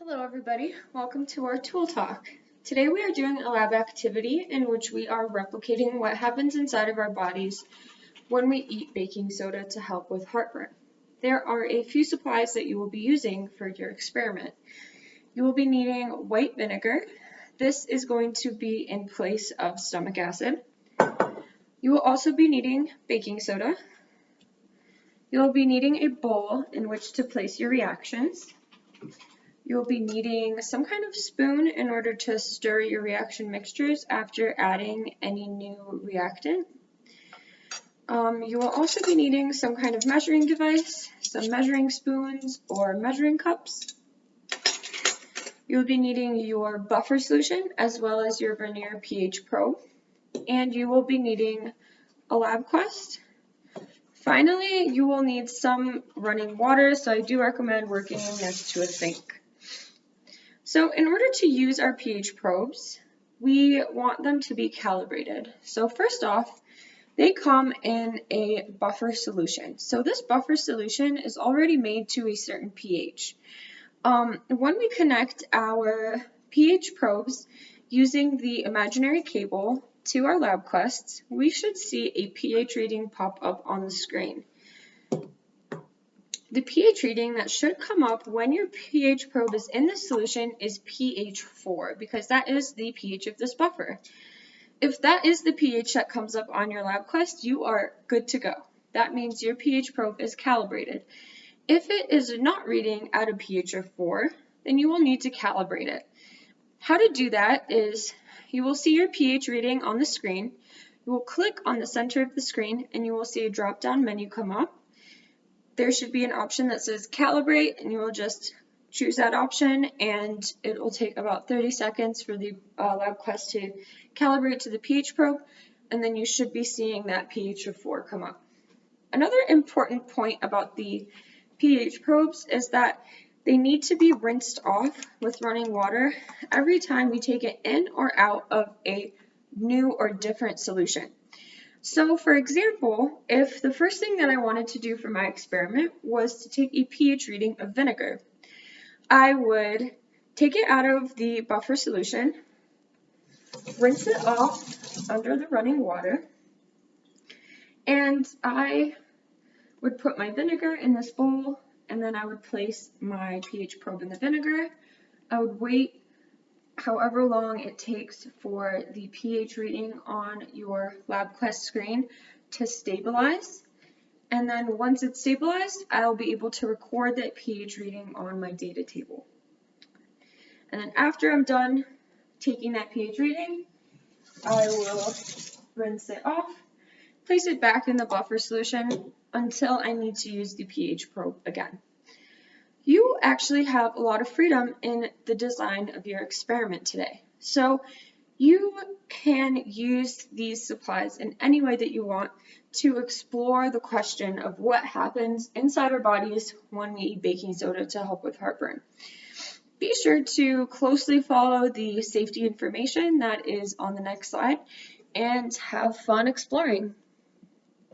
Hello everybody, welcome to our tool talk. Today we are doing a lab activity in which we are replicating what happens inside of our bodies when we eat baking soda to help with heartburn. There are a few supplies that you will be using for your experiment. You will be needing white vinegar. This is going to be in place of stomach acid. You will also be needing baking soda. You will be needing a bowl in which to place your reactions. You'll be needing some kind of spoon in order to stir your reaction mixtures after adding any new reactant. You will also be needing some kind of measuring device, some measuring spoons or measuring cups. You'll be needing your buffer solution as well as your vernier pH probe, and you will be needing a lab quest. Finally, you will need some running water, so I do recommend working next to a sink. So in order to use our pH probes, we want them to be calibrated. So first off, they come in a buffer solution. So this buffer solution is already made to a certain pH. When we connect our pH probes using the imaginary cable to our lab quests, we should see a pH reading pop up on the screen. The pH reading that should come up when your pH probe is in the solution is pH 4 because that is the pH of this buffer. If that is the pH that comes up on your lab quest, you are good to go. That means your pH probe is calibrated. If it is not reading at a pH of 4, then you will need to calibrate it. How to do that is you will see your pH reading on the screen. You will click on the center of the screen and you will see a drop-down menu come up. There should be an option that says calibrate, and you will just choose that option, and it will take about 30 seconds for the lab quest to calibrate to the pH probe, and then you should be seeing that pH of 4 come up. Another important point about the pH probes is that they need to be rinsed off with running water every time we take it in or out of a new or different solution. So for example, if the first thing that I wanted to do for my experiment was to take a pH reading of vinegar, I would take it out of the buffer solution, rinse it off under the running water, and I would put my vinegar in this bowl, and then I would place my pH probe in the vinegar. I would wait however long it takes for the pH reading on your LabQuest screen to stabilize. And then once it's stabilized, I'll be able to record that pH reading on my data table. And then after I'm done taking that pH reading, I will rinse it off, place it back in the buffer solution until I need to use the pH probe again. You actually have a lot of freedom in the design of your experiment today. So you can use these supplies in any way that you want to explore the question of what happens inside our bodies when we eat baking soda to help with heartburn. Be sure to closely follow the safety information that is on the next slide and have fun exploring.